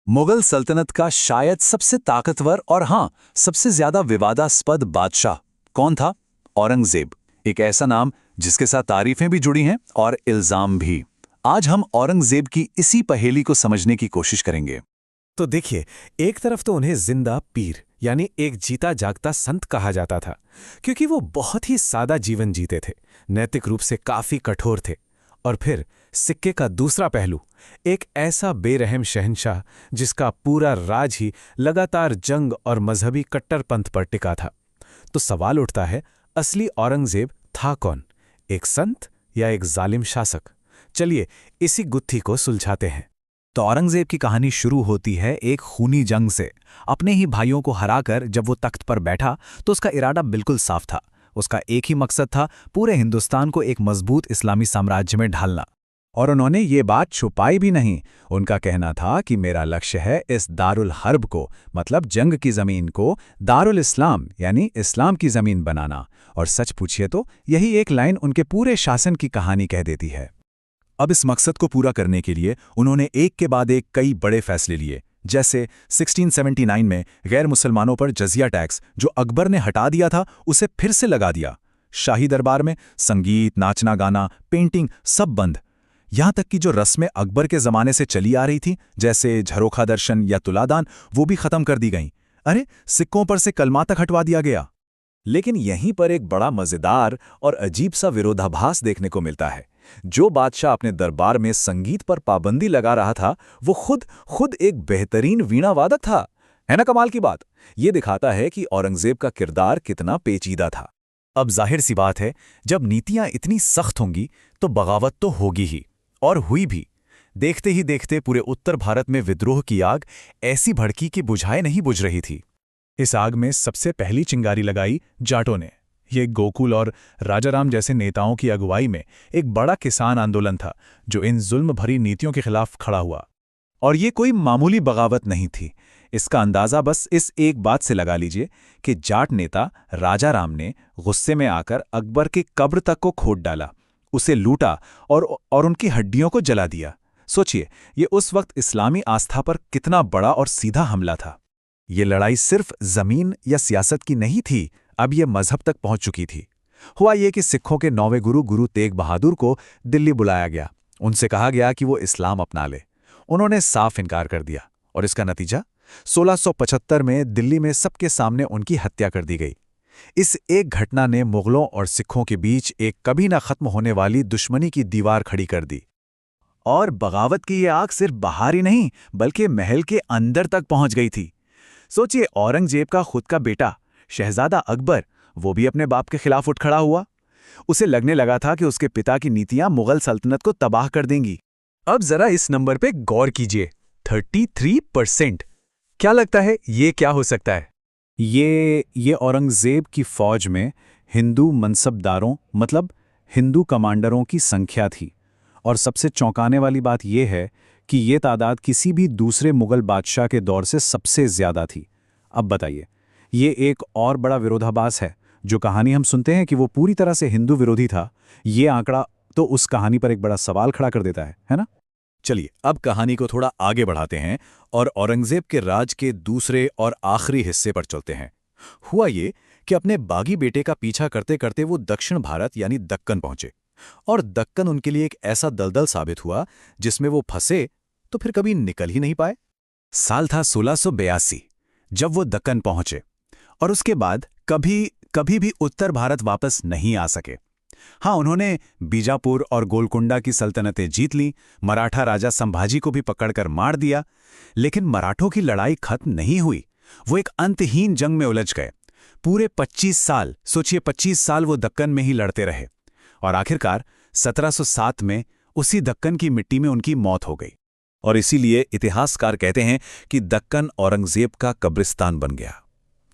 मुगल सल्तनत का शायद सबसे ताकतवर और हाँ, सबसे ज्यादा विवादास्पद बादशाह कौन था? औरंगजेब। एक ऐसा नाम जिसके साथ तारीफें भी जुड़ी हैं और इल्जाम भी। आज हम औरंगजेब की इसी पहेली को समझने की कोशिश करेंगे। तो देखिए, एक तरफ तो उन्हें जिंदा पीर यानी एक जीता जागता संत कहा जाता था, क्योंकि वो बहुत ही सादा जीवन जीते थे, नैतिक रूप से काफी कठोर थे। और फिर सिक्के का दूसरा पहलू, एक ऐसा बेरहम शहंशाह जिसका पूरा राज ही लगातार जंग और मजहबी कट्टरपंथ पर टिका था। तो सवाल उठता है, असली औरंगजेब था कौन? एक संत या एक जालिम शासक? चलिए इसी गुत्थी को सुलझाते हैं। तो औरंगजेब की कहानी शुरू होती है एक खूनी जंग से। अपने ही भाइयों को हराकर जब वो तख्त पर बैठा तो उसका इरादा बिल्कुल साफ था। उसका एक ही मकसद था, पूरे हिंदुस्तान को एक मजबूत इस्लामी साम्राज्य में ढालना। और उन्होंने ये बात छुपाई भी नहीं। उनका कहना था कि मेरा लक्ष्य है इस दारुल हर्ब को, मतलब जंग की जमीन को, दारुल इस्लाम यानी इस्लाम की जमीन बनाना। और सच पूछिए तो यही एक लाइन उनके पूरे शासन की कहानी कह देती है। अब इस मकसद को पूरा करने के लिए उन्होंने एक के बाद एक कई बड़े फैसले लिए। जैसे 1679 में गैर मुसलमानों पर जजिया टैक्स जो अकबर ने हटा दिया था उसे फिर से लगा दिया। शाही दरबार में संगीत, नाचना गाना, पेंटिंग सब बंद। यहां तक कि जो रस्में अकबर के जमाने से चली आ रही थीं, जैसे झरोखा दर्शन या तुलादान, वो भी खत्म कर दी गईं। अरे, सिक्कों पर से कलमा तक हटवा दिया गया। लेकिन यहीं पर एक बड़ा मजेदार और अजीब सा विरोधाभास देखने को मिलता है। जो बादशाह अपने दरबार में संगीत पर पाबंदी लगा रहा था, वो खुद एक बेहतरीन वीणा वादक था। है ना कमाल की बात? ये दिखाता है कि औरंगजेब का किरदार कितना पेचीदा था। अब जाहिर सी बात है, जब नीतियां इतनी सख्त होंगी तो बगावत तो होगी ही, और हुई भी। देखते ही देखते पूरे उत्तर भारत में विद्रोह की आग ऐसी भड़की कि बुझाए नहीं बुझ रही थी। इस आग में सबसे पहली चिंगारी लगाई जाटों ने। ये गोकुल और राजाराम जैसे नेताओं की अगुवाई में एक बड़ा किसान आंदोलन था जो इन जुल्म भरी नीतियों के खिलाफ खड़ा हुआ। और ये कोई मामूली बगावत नहीं थी। इसका अंदाजा बस इस एक बात से लगा लीजिए कि जाट नेता राजाराम ने गुस्से में आकर अकबर की कब्र तक को खोद डाला, उसे लूटा और उनकी हड्डियों को जला दिया। सोचिए, ये उस वक्त इस्लामी आस्था पर कितना बड़ा और सीधा हमला था। ये लड़ाई सिर्फ जमीन या सियासत की नहीं थी, अब ये मजहब तक पहुंच चुकी थी। हुआ ये कि सिखों के 9वें गुरु तेग बहादुर को दिल्ली बुलाया गया। उनसे कहा गया कि वो इस्लाम अपना ले। उन्होंने साफ इनकार कर दिया, और इसका नतीजा 1675 में दिल्ली में सबके सामने उनकी हत्या कर दी गई। इस एक घटना ने मुगलों और सिखों के बीच एक कभी ना खत्म होने वाली दुश्मनी की दीवार खड़ी कर दी। और बगावत की ये आग सिर्फ बाहर ही नहीं, बल्कि महल के अंदर तक पहुंच गई थी। सोचिए, औरंगजेब का खुद का बेटा शहजादा अकबर, वो भी अपने बाप के खिलाफ उठ खड़ा हुआ। उसे लगने लगा था कि उसके पिता की नीतियां मुगल सल्तनत को तबाह कर देंगी। अब जरा इस नंबर पे गौर कीजिए, 33%। क्या लगता है ये क्या हो सकता है? ये औरंगजेब की फौज में हिंदू मनसबदारों, मतलब हिंदू कमांडरों की संख्या थी। और सबसे चौंकाने वाली बात यह है कि ये तादाद किसी भी दूसरे मुगल बादशाह के दौर से सबसे ज्यादा थी। अब बताइए, ये एक और बड़ा विरोधाभास है। जो कहानी हम सुनते हैं कि वो पूरी तरह से हिंदू विरोधी था, ये आंकड़ा तो उस कहानी पर एक बड़ा सवाल खड़ा कर देता है ना? चलिए अब कहानी को थोड़ा आगे बढ़ाते हैं और औरंगजेब के राज के दूसरे और आखिरी हिस्से पर चलते हैं। हुआ ये कि अपने बागी बेटे का पीछा करते करते वो दक्षिण भारत यानी दक्कन पहुंचे। और दक्कन उनके लिए एक ऐसा दलदल साबित हुआ जिसमें वो फंसे तो फिर कभी निकल ही नहीं पाए। साल था 1682 जब वो दक्कन पहुंचे, और उसके बाद कभी भी उत्तर भारत वापस नहीं आ सके। हाँ, उन्होंने बीजापुर और गोलकुंडा की सल्तनतें जीत ली, मराठा राजा संभाजी को भी पकड़कर मार दिया, लेकिन मराठों की लड़ाई खत्म नहीं हुई। वो एक अंतहीन जंग में उलझ गए। पूरे 25 साल, सोचिए 25 साल वो दक्कन में ही लड़ते रहे, और आखिरकार 1707 में उसी दक्कन की मिट्टी में उनकी मौत हो गई। और इसीलिए इतिहासकार कहते हैं कि दक्कन औरंगजेब का कब्रिस्तान बन गया।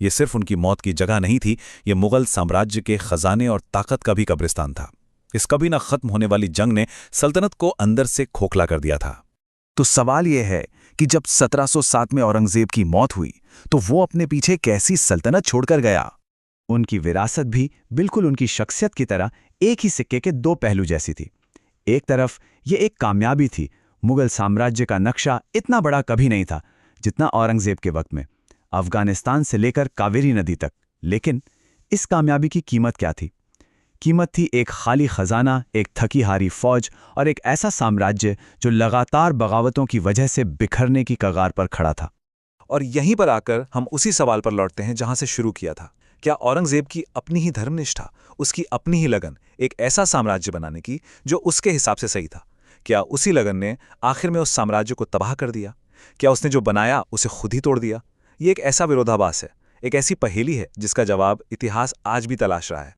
ये सिर्फ उनकी मौत की जगह नहीं थी, ये मुगल साम्राज्य के खजाने और ताकत का भी कब्रिस्तान था। इस कभी ना खत्म होने वाली जंग ने सल्तनत को अंदर से खोखला कर दिया था। तो सवाल यह है कि जब 1707 में औरंगजेब की मौत हुई तो वो अपने पीछे कैसी सल्तनत छोड़कर गया? उनकी विरासत भी बिल्कुल उनकी शख्सियत की तरह एक ही सिक्के के दो पहलू जैसी थी। एक तरफ ये एक कामयाबी थी, मुगल साम्राज्य का नक्शा इतना बड़ा कभी नहीं था, जितना औरंगजेब के वक्त में, अफगानिस्तान से लेकर कावेरी नदी तक। लेकिन इस कामयाबी की कीमत क्या थी? कीमत थी एक खाली खजाना, एक थकी हारी फौज और एक ऐसा साम्राज्य जो लगातार बगावतों की वजह से बिखरने की कगार पर खड़ा था। और यहीं पर आकर हम उसी सवाल पर लौटते हैं जहां से शुरू किया था। क्या औरंगजेब की अपनी ही धर्मनिष्ठा, उसकी अपनी ही लगन एक ऐसा साम्राज्य बनाने की जो उसके हिसाब से सही था? क्या उसी लगन ने आखिर में उस साम्राज्य को तबाह कर दिया? क्या उसने जो बनाया उसे खुद ही तोड़ दिया? ये एक ऐसा विरोधाभास है, एक ऐसी पहेली है जिसका जवाब इतिहास आज भी तलाश रहा है।